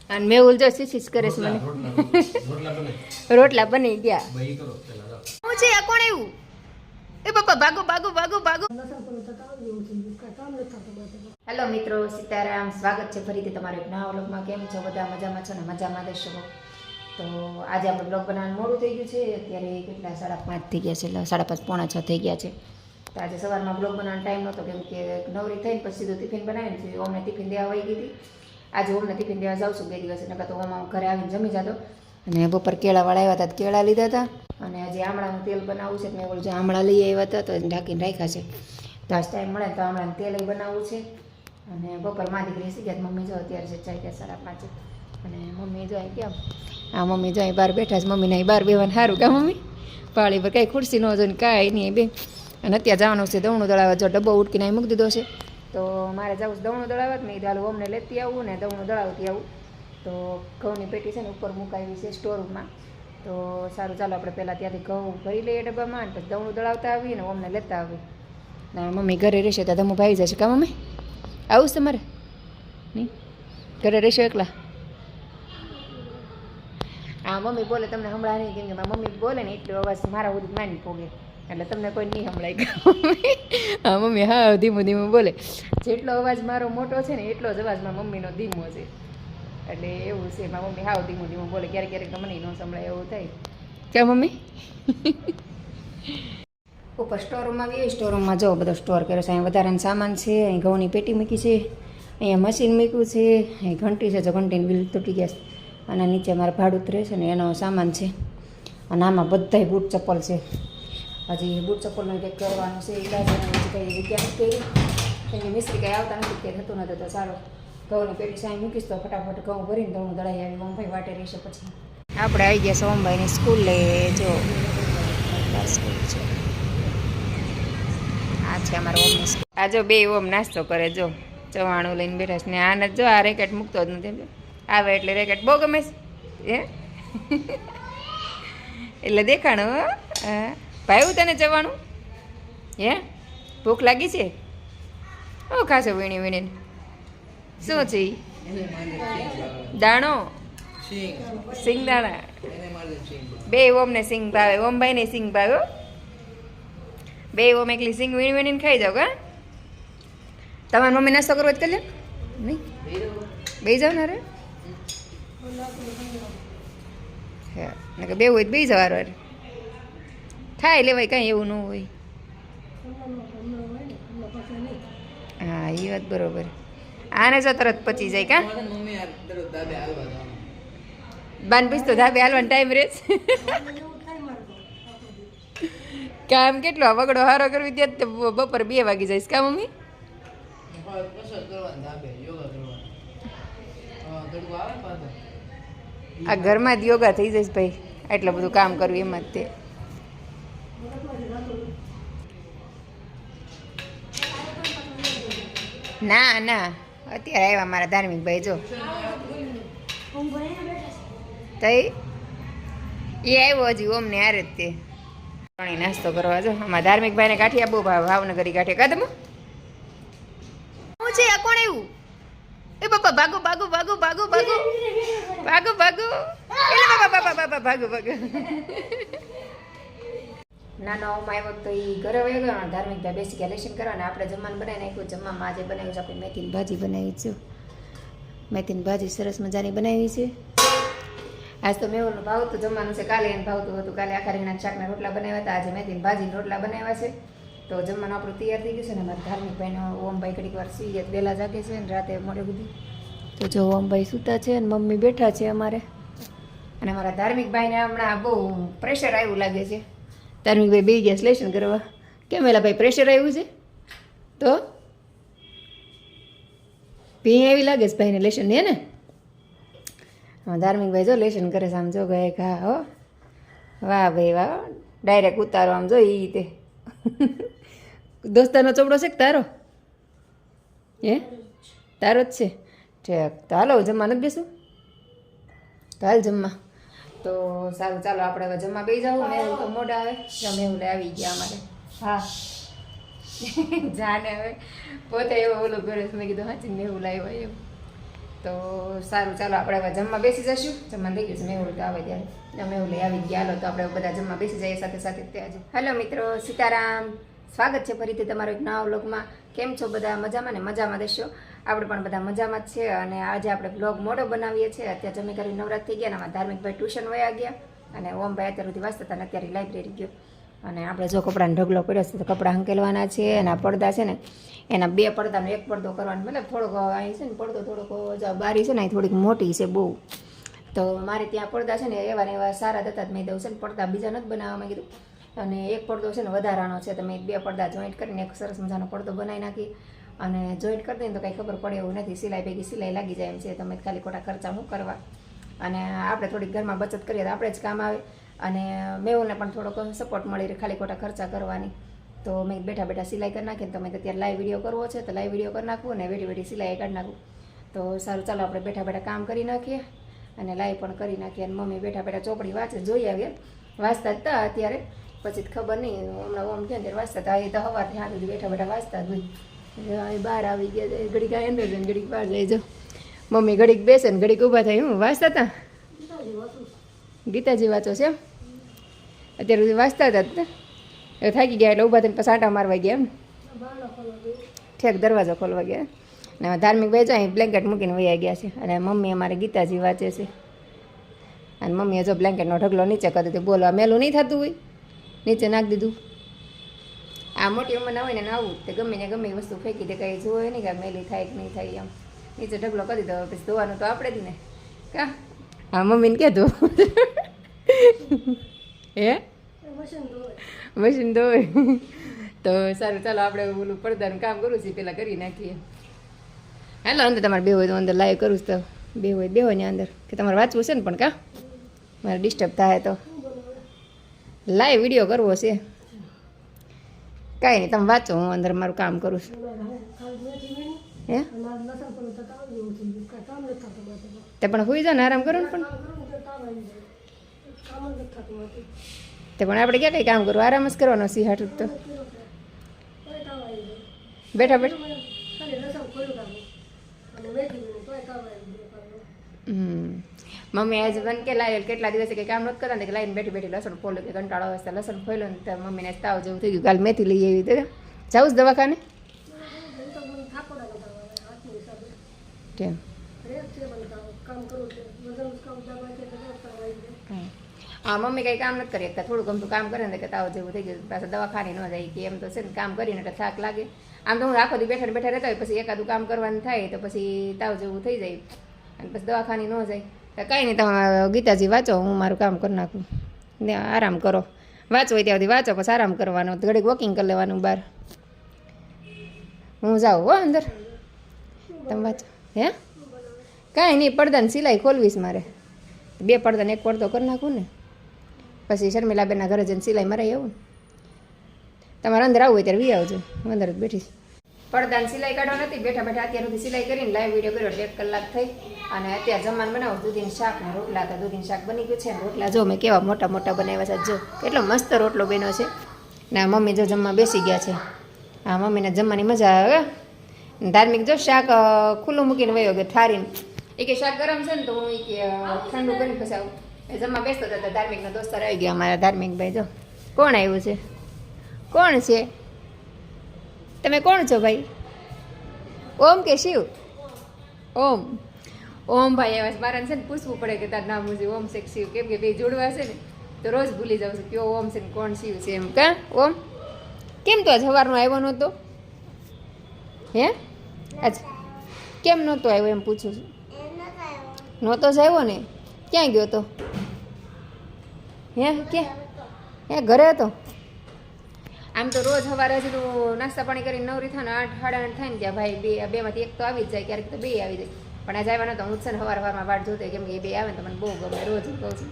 અને મેહુલ જો શીશીશ કરે છે મને રોટલા બની ગયા હું છે આ કોણ એવું એ બાપા ભાગો ભાગો ભાગો ભાગો હેલો મિત્રો સીતારામ સ્વાગત છે ફરીથી તમારો એક નવા વ્લોગમાં કેમ છો બધા મજામાં છો ને મજામાં દેશો તો આજે આપણે બ્લોગ બનાવવાનું મોડું થઈ ગયું છે અત્યારે કેટલા 5:30 થઈ ગયા છે એટલે 5:30 પોણા 6 થઈ ગયા છે તો આજે સવારમાં બ્લોગ બનાવવાનો ટાઈમ નહોતો કેમ કે નવરી થઈને પછી સીધું ટિફિન બનાવીને છે અમને ટિફિન દેવા વહી ગઈ હતી આજે અમને ટિફિન દેવા જાઉં છું બે દિવસ નકર તો હું ઘરે આવીને જમી જતો અને બપોર કેળાવાળા આવ્યા હતા કેળા લીધા હતા અને હજી આમળાનું તેલ બનાવવું છે મેં બોલું જે આમળા લઈ આવ્યા હતા તો ઢાંકીને રાખ્યા છે તો આજ ટાઈમ મળે તો આમળાનું તેલ બનાવવું છે અને બપોર માં દીકરી સી ગયા મમ્મી જો અત્યારે છે 4:30 અને મમ્મી જો કેમ આ મમ્મી જો બહાર બેઠા છે મમ્મીને બહાર બેવાનું સારું કા મમ્મી પાળી પર કાંઈ ખુરશી ન જોઈને કાંઈ નહીં બે અને અત્યારે જવાનું છે દવણું દળાવવા જો ડબ્બો ઉટકીને અહીં મૂકી દીધો છે તો મારે જવું છે દવણું દળાવવા નહીં ચાલો અમને લેતી આવું ને દવણું દળાવતી આવું તો ઘઉંની પેટી છે ને ઉપર મુકાવી છે સ્ટોરરૂમમાં તો સારું ચાલો આપણે પહેલાં ત્યાંથી ઘઉં ભરી લઈએ ડબ્બામાં અને પછી દવણું દળાવતા આવીએ ને અમને લેતા આવીએ ને મમ્મી ઘરે રહેશે તો ધમું ભાઈ જશે કા મમ્મી આવું છે મારે નહીં ઘરે રહેશો એકલા હા મમ્મી બોલે તમને હમણાં નહીં કેમ કે મારા મમ્મી બોલે ને એટલો અવાજ મારા સુધી માની પોગે એટલે તમને કોઈ નહીં સંભળાય હા મમ્મી હા ધીમું ધીમું બોલે જેટલો અવાજ મારો મોટો છે ને એટલો જ અવાજ મારા મમ્મીનો ધીમો છે એટલે એવું છે મારા મમ્મી હાવ ધીમું ધીમું બોલે ક્યારેક ક્યારેક તો મને ન સંભળાય એવું થાય ક્યાં મમ્મી ઉપર સ્ટોરરૂમમાં આવીએ સ્ટોરરૂમમાં જો બધો સ્ટોર કર્યો છે અહીંયા વધારાનો સામાન છે અહીં ઘઉંની પેટી મૂકી છે અહીંયા મશીન મૂક્યું છે અહીં ઘંટી છે જો ઘંટીની બિલ તૂટી ગયા છે અને નીચે મારે ભાડું ઉતરે છે ને એનો સામાન છે અને આમાં બધાય બૂટ ચપ્પલ છે હજી બૂટ ચપ્પલનું કંઈક કરવાનું છે ઇલાજનું કંઈ જગ્યા નથી કરી કેમ કે મિસ્ત્રી કંઈ આવતા નથી કંઈ થતું નથી તો સારો ઘઉંની પેટી સાંઈ મૂકીશ તો ફટાફટ ઘઉં ભરીને ઘઉં દળાઈ આવી ઓમભાઈ વાટે રહેશે પછી આપણે આવી ગયા સોમભાઈની સ્કૂલે જો સ્કૂલ છે આ છે અમારો ઓમની સ્કૂલ આ જો બે ઓમ નાસ્તો કરે જો ચવાણું લઈને બેઠા છે ને આને જો આ રેકેટ મૂકતો જ નથી આવે એટલે રેકેટ બહુ ગમે છે એટલે દેખાણું હા ભાઈ તને જવાનું હે ભૂખ લાગી છે શું ખાશો વીણી વીણીને શું છે દાણો સિંગ દાણા બે ઓમને સિંગ ભાવે ઓમભાઈને સિંગ ભાવે બે ઓમ એકલી સિંગ વીણી વીણીને ખાઈ જાવ કા તમારી મમ્મી નાસ્તો કરવો જ કરી લે નહીં બે જાવ ને અરે હા બે હોય બે જવાનો અરે થાય લેવાય કાંઈ એવું ન હોય હા એ વાત બરોબર આને જો તરત પચી જાય કા બાન પીસ તો ધાબે હાલવાનો ટાઈમ રહે કામ કેટલો વગડો હારો કરવી ત્યાં બપોર 2 વાગી જઈશ કા મમ્મી આ ઘરમાં જ યોગા થઈ જઈશ ભાઈ એટલું બધું કામ કરવું એમાં જ તે ના ના અત્યારે આવ્યા મારા ધાર્મિક ભાઈ જો તઈ એ આવ્યો હજી ઓમને હારે જ તે પાણી નાસ્તો કરવા જો અમારા ધાર્મિક ભાઈને ગાંઠિયા બહુ ભાવનગરી ગાંઠિયા કાદમ શું છે આ કોણ એવું એ બાપા ભાગો ભાગો ભાગો ભાગો ભાગો ભાગો ભાગો એટલે બાપા બાપા બાપા ભાગો ભાગો નાનો ઓમ આવ્યો તો એ ઘરે વયો ગયો ધાર્મિક ભાઈ બેસી ગયા લેશન કરવા ને આપણે જમવાનું બનાવી નાખ્યું જમવામાં આજે બનાવ્યું છે આપણે મેથીની ભાજી બનાવી છે મેથીની ભાજી સરસ મજાની બનાવી છે આજ તો મેવલનું ભાવતું જમવાનું છે કાલે એને ભાવતું હતું કાલે આખા રીંગણાના શાકના રોટલા બનાવ્યા હતા આજે મેથીની ભાજીના રોટલા બનાવ્યા છે તો જમવાનું આપણું તૈયાર થઈ ગયું છે ને અમારા ધાર્મિક ભાઈનો ઓમભાઈ ઘડીક વાર સુઈ વહેલા જાગે છે ને રાતે મોડે બધી તો જો ઓમભાઈ સૂતા છે અને મમ્મી બેઠા છે અમારે અને અમારા ધાર્મિક ભાઈને હમણાં બહુ પ્રેશર આવ્યું લાગે છે ધાર્મિક ભાઈ બે ગયા લેશન કરવા કેમ એલા ભાઈ પ્રેશર આવ્યું છે તો ભી એવી લાગે છે ભાઈને લેશન હે ને ધાર્મિક ભાઈ જો લેશન કરે છે આમ જો ગયા હા હો વાહ ભાઈ વાહ ડાયરેક્ટ ઉતારો આમ જો એ રીતે દોસ્તારનો ચોપડો છે કે તારો હે તારો જ છે ઠીક તો હાલો જમવા નથી બેસું તો હાલ જમવા તો સારું ચાલો આપણે હવે જમવા બેસી જાવ મેહુલ તો મોડા આવે મેહુલ આવી ગયા અમારે હા જાને હવે પોતે એવો ઓલું કરે છે મેં કીધું હા મેહુલ આવ્યો એવું તો સારું, ચાલો આપણે હવે જમવા બેસી જઈશું. જમવા થઈ ગયું છે, મેહુલ તો આવે ત્યારે મેહુલ આવી ગયા. હાલો તો આપણે બધા જમવા બેસી જઈએ સાથે સાથે ત્યાં જ. હેલો મિત્રો, સીતારામ. સ્વાગત છે ફરીથી તમારો એક નવા વ્લોગમાં. કેમ છો બધા? મજામાં ને? મજામાં દેશો. આપણે પણ બધા મજામાં જ છે. અને આજે આપણે વ્લોગ મોડો બનાવીએ છીએ. અત્યારે જમી કરી નવરાત થઈ ગયા ને આમાં ધાર્મિકભાઈ ટ્યુશન વયા ગયા અને ઓમભાઈ અત્યાર સુધી વાંચતા હતા ને અત્યારે લાઇબ્રેરી ગયો. અને આપણે જો કપડાનો ઢગલો પડ્યો છે તો કપડાં હંકેલવાના છે. અને આ પડદા છે ને એના બે પડદાનો એક પડદો કરવાનો, મતલબ થોડોક અહીં છે ને પડદો થોડોક બારી છે ને અહીં થોડીક મોટી છે બહુ. તો મારે ત્યાં પડદા છે ને એવા ને એવા સારા હતા જ મેં દઉં છે ને પડદા બીજા નથી બનાવવામાં કીધું. અને એક પડદો છે ને વધારાનો છે, તમે બે પડદા જોઈન્ટ કરીને એક સરસ મજાનો પડદો બનાવી નાખી. અને જોઈન્ટ કરી દઈએ તો કંઈ ખબર પડે એવું નથી, સિલાઈ ભેગી સિલાઈ લાગી જાય એમ છે. તમે ખાલી ખોટા ખર્ચા શું કરવા, અને આપણે થોડીક ઘરમાં બચત કરીએ તો આપણે જ કામ આવે. અને મેહુલને પણ થોડોક સપોર્ટ મળી રહે ખાલી ખોટા ખર્ચા કરવાની. તો મેં બેઠા બેઠા સિલાઈ કરી નાખીને તમે તો ત્યારે લાઈવ વિડીયો કરવો છે તો લાઈવ વિડીયો કરી નાખવું અને બેઠી બેઠી સિલાઈ કાઢી નાખવું. તો સારું, ચાલો આપણે બેઠા બેઠા કામ કરી નાખીએ અને લાઈવ પણ કરી નાખીએ. અને મમ્મી બેઠા બેઠા ચોપડી વાંચે, જોઈ આવીએ. વાંચતા જ હતા અત્યારે, પછી ખબર નહીં હમણાં ઓમ થયા ત્યારે વાંચતા હતા. એ તો સવારથી હાથ સુધી બેઠા બેઠા વાંચતા જ હોય. બહાર આવી ગયા, ઘડીક અંદર જાય ને ઘડીક બહાર જાય. જો મમ્મી ઘડીક બેસે ને ઘડીક ઊભા થાય. હું વાંચતા હતા, ગીતાજી વાંચો છે અત્યારે સુધી વાંચતા હતા. એ થાકી ગયા એટલે ઊભા થઈને પછી આંટા મારવા ગયા એમ, ઠેક દરવાજો ખોલવા ગયા. ને ધાર્મિક ભાઈ જાય બ્લેન્કેટ મૂકીને વયા ગયા છે. અને મમ્મી અમારે ગીતાજી વાંચે છે. અને મમ્મીએ જો બ્લેન્કેટનો ઢગલો નીચે કરી દીધો. બોલો મેલું નહીં થતું હોય, નીચે નાખી દીધું. આ મોટી ઉંમરના હોય ને આવું તે ગમે ને ગમે વસ્તુ ફેંકી દે, કંઈ જોવે નહીં કે મેલી થાય કે નહીં થાય એમ. નીચે ઢગલો કરી દીધો, પછી ધોવાનું તો આપણે જ ને કા. હા મમ્મીને કહેતું હે મશીન ધોવે. તો સારું, ચાલો આપણે ઓલું પડદાનું કામ કરું છું પેલા કરી નાખીએ. હાલો અંદર તમારે બે હોય તો અંદર લાઈવ કરું તો બે હોય બે હોય ને અંદર કે તમારે વાંચવું છે ને પણ કા મારે ડિસ્ટર્બ થાય તો લાઈવ વિડીયો કરવો છે. કાંઈ નહીં, તમે વાંચો, હું અંદર મારું કામ કરું છું. હે તે પણ હોઈ જાઓ ને આરામ કરો ને. પણ તે પણ આપણે ક્યાં કંઈ કામ કરવું, આરામ જ કરવાનો સિંહાટું તો બેઠા બેઠા. મમ્મી આજે બન કે લાવેલ કેટલા દિવસે કંઈ કામ નથી કરતા કે લાઈને બેઠી બેઠી લસણ ફોલું કે કંટાળો આવે લસણ ફોલ્યો ને તો મમ્મીને તાવ જેવું થઈ ગયું. કાલ મેથી લઈ આવી તો જાઉં જ દવાખાને કેમ. હા મમ્મી કંઈ કામ નથી કરી શકતા, થોડું ગમતું કામ કરે ને કે તાવ જેવું થઈ ગયું પાછા દવાખાને ન જાય કે એમ તો છે ને કામ કરીને એટલે થાક લાગે. આમ તો હું આખો દી બેઠા બેઠા રહેતા હોય પછી એકાદું કામ કરવાનું થાય તો પછી તાવ જેવું થઈ જાય અને પછી દવાખાને ન જાય. તો કાંઈ નહીં, તમે ગીતાજી વાંચો, હું મારું કામ કરી નાખું ને આરામ કરો. વાંચો હોય ત્યાં સુધી વાંચો, પછી આરામ કરવાનો, ઘડીક વોકિંગ કરી લેવાનું બહાર. હું જાઉં હો અંદર, તમે વાંચો. હે કાંઈ નહીં, પડદાની સિલાઈ ખોલવીશ મારે. બે પડદાને એક પડદો કરી નાખું ને પછી શર્મિલાબેનના ઘરે જઈને સિલાઈ મરાઈ આવું. તમારે અંદર આવવું હોય ત્યારે વી આવજો, હું અંદર જ બેઠીશ. પડદાની સિલાઈ કાઢવા નથી, બેઠા બેઠા અત્યાર સુધી સિલાઈ કરીને લાઈવ વિડીયો કર્યો એટલે 1 કલાક થઈ. અને અત્યારે જમવાનું બનાવું દૂધીનું શાક ને રોટલા. તો દૂધીનું શાક બની ગયું છે ને રોટલા જો મેં કેવા મોટા મોટા બનાવ્યા છે. જો કેટલો મસ્ત રોટલો બન્યો છે ને. મમ્મી જો જમવા બેસી ગયા છે. હા મમ્મીને જમવાની મજા આવે. ધાર્મિક જો શાક ખુલ્લું મૂકીને વયો ગયો થારીને. એ કે શાક ગરમ છે ને તો હું કે ઠંડુ કરીને પછી આવું. એ જમવા બેસતો હતો ધાર્મિકનો દોસ્તાર આવી ગયા અમારા ધાર્મિકભાઈ. જો કોણ આવ્યું છે, કોણ છે તમે, કોણ છો ભાઈ? ઓમ કે શિવ? ઓમ. ઓમ ભાઈ આવ્યા છે. મારે છે ને પૂછવું પડે કે તાર નામ છે ઓમ છે કે શિવ, કેમ કે બે જોડવા છે ને તો રોજ ભૂલી જાઉં છું કયો ઓમ છે ને કોણ શિવ છે એમ. કા ઓમ કેમ તો આજ સવારનો આવ્યો નહોતો? હે આજ કેમ નહોતો આવ્યો એમ પૂછું છું. નહોતો જ આવ્યો ને? ક્યાં ગયો તો? હે ક્યાં? હે ઘરે હતો? આમ તો રોજ સવારે હજી તું નાસ્તા પાણી કરીને નવરી થાય ને 8 સાડા 8 થાય ને ત્યાં ભાઈ બેમાંથી એક તો આવી જ જાય, ક્યારેક તો બે આવી જાય. પણ આજે આવ્યા નતો, હું છે ને સવારમાં વાટ જોતે કેમ કે એ બે આવે ને તો મને બહુ ગમે, રોજ કહું છું.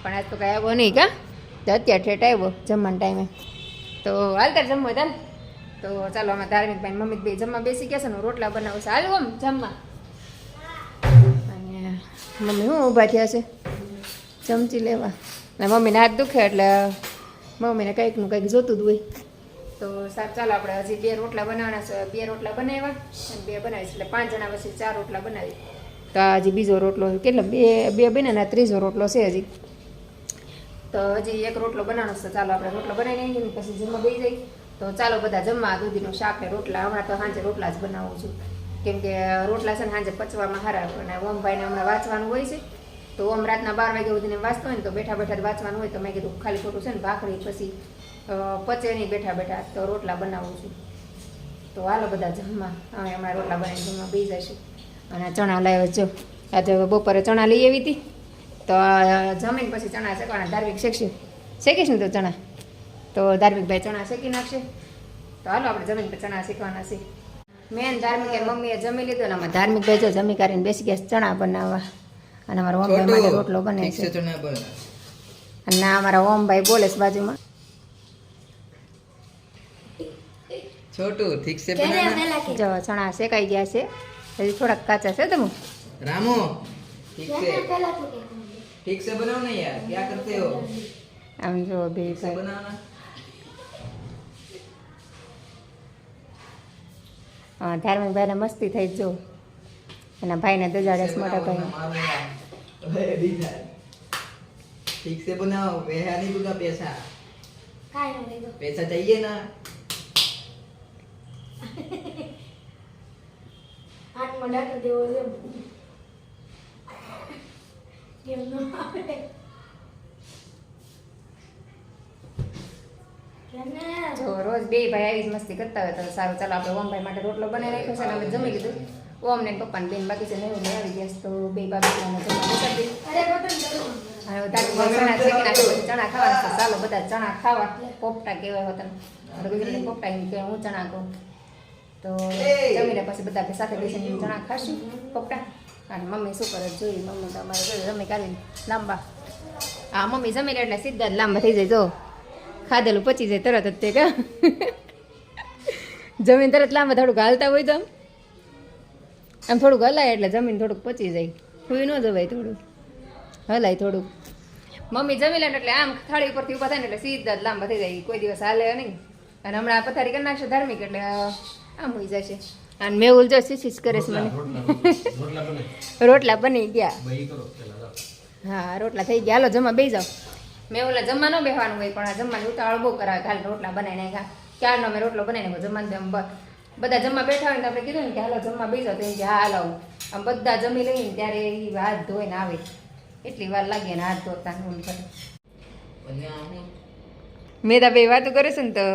પણ આજ તો કાંઈ આવ્યો નહીં કા, તો અત્યારે ઠેઠ આવ્યો જમવાના ટાઈમે. તો હાલતા જમવા ચાલ. તો ચાલો અમે ધાર્મિકભાઈ મમ્મી બે જમવા બેસી ગયા છે ને, રોટલા બનાવું છે. હાલ આમ જમવા. અને મમ્મી શું ઊભા થયા છે ચમચી લેવા, ને મમ્મીને હાથ દુખે એટલે મમ્મીને કંઈકનું કંઈક જોતું જ હોય. તો સારું ચાલો આપણે હજી 2 રોટલા બનાવવાના છે. 2 રોટલા બનાવ્યા અને 2 બનાવીશ એટલે 5 જણા પછી 4 રોટલા બનાવી. તો આ હજી બીજો રોટલો કેટલો બે બને ને ત્રીજો રોટલો છે હજી. તો હજી એક રોટલો બનાવવાનો છે. ચાલો આપણે રોટલો બનાવી નાખીએ પછી જમવા બેસી જાય. તો ચાલો બધા જમવા. દૂધીનું શાક ને રોટલા. હમણાં તો સાંજે રોટલા જ બનાવું છું, કેમ કે રોટલા છે ને સાંજે પચવામાં સારા. અને ઓમભાઈને હમણાં વાંચવાનું હોય છે, તો ઓમ રાતના 12 વાગ્યા સુધીને વાંચતો હોય ને તો બેઠા બેઠા વાંચવાનું હોય, તો મેં કીધું ખાલી ખોટું છે ને ભાખરી પછી પચે નહીં બેઠા બેઠા, તો રોટલા બનાવું છું. તો હાલો બધા જમવા. હવે હમણાં રોટલા બનાવીને જમવા બેસી જઈશું. અને ચણા લાવ્યો જો, આજે બપોરે ચણા લઈ આવી હતી, તો જમીન પછી ચણા શેકવાના. ધાર્મિક શેકીશ ને તો ચણા, તો ધાર્મિકભાઈ ચણા શેકી નાખશે. તો હાલો આપણે જમીન પર ચણા શેકવાના છે. મેન ધાર્મિક મમ્મીએ જમી લીધું ને આમાં ધાર્મિકભાઈ જો જમી કરીને બેસી ગયા ચણા બનાવવા. અને અમારા ઓમભાઈ માટે રોટલો બને છે. અને ના અમારા ઓમભાઈ બોલે છે બાજુમાં, छोटू ठीक से बनाना। जो चना सेकाई गया છે, હજી થોડાક કાચા છે. તમે रामू ठीक से बनाओ ना यार, क्या करते हो? આમ જો બે ठीक से बनाना। હા ધાર્મિક ભાઈને મસ્તી થઈ જો, એના ભાઈને દજાડે છે મોટા ભાઈ. ठीक से बनाओ, वह नहीं दूंगा पैसा, पैसा चाहिए ना। હાથમાં ડાટો દેવો છે એમ નો આવે. જો રોજ બે ભાઈ આવી જ મસ્તી કરતા હોય તો સારું. ચાલો આપણે ઓમભાઈ માટે રોટલો બનાવી રાખ્યો છે ને હવે જમી લીધું. ઓમ ને પપ્પાને બેન બાકી છે ને એવું આવી ગયા છે, તો બે બાકી જમવા બેસાડી ચણા ખાવાના છે. ચાલો બધા ચણા ખાવા. પોપટા કહેવાય હોતા, ગુજરાતી પોપટા એમ કે હું ચણા કહું. તો જમીને પછી બધા સાથે બેસીને ચણા ખાશું પોપટા. અને મમ્મી શું કરે જોઈ. મમ્મી તો અમારે જમી કાઢીને લાંબા. હા મમ્મી જમીને એટલે સીધા જ લાંબા થઈ જાય. જો ખાધેલું પચી જાય તરત જ તે કા જમીન તરત લાંબા થોડુંક હાલતા હોય તો આમ થોડુંક હલાય એટલે જમીન થોડુંક પચી જાય. સુઈ ન જવાય, થોડુંક હલાય થોડુંક. મમ્મી જમી લે એટલે આમ થાળી ઉપરથી ઊભા થાય ને એટલે સીધા જ લાંબા થઈ જાય. કોઈ દિવસ હાલે નહીં. અને હમણાં પથારી કરી નાખશે ધાર્મિક એટલે આમ હોઈ જશે. અને મેહુલ જો શીશીશ કરે છે મને. રોટલા બની ગયા. હા રોટલા થઈ ગયા. હાલો જમવા બેસી જાઓ. મેહુલ જમવા ન બેસવાનું હોય, પણ આ જમવાની ઉતાવળ બહુ કરાવે. ખાલી રોટલા બનાવી નાખ્યા. ક્યારનો મેં રોટલો બનાવીને જમવાનું બધા જમવા બેઠા હોય ને આપણે કીધું ને કે હાલો જમવા બેસી જાઓ, તો એમ કે હા હાલો. આમ બધા જમી લઈને ત્યારે એ હાથ ધોઈને આવે, એટલી વાર લાગે ને હાથ ધોતા ઊન કરે. મેં તો ભાઈ વાતું કરે છે ને તો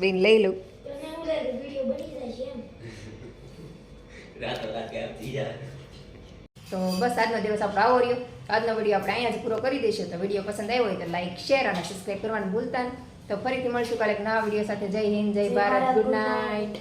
બેન લઈ લઉં. તો બસ આજનો દિવસ આપણો આવો રહ્યો. આજનો વિડીયો આપણે અહીંયા જ પૂરો કરી દઈશું. તો વિડીયો પસંદ આવ્યો હોય તો લાઈક, શેર અને સબસ્ક્રાઈબ કરવાનું ભૂલતા નહીં. તો ફરીથી મળશું કાલે એક નવા વિડીયો સાથે. જય હિન્દ, જય ભારત, ગુડ નાઇટ.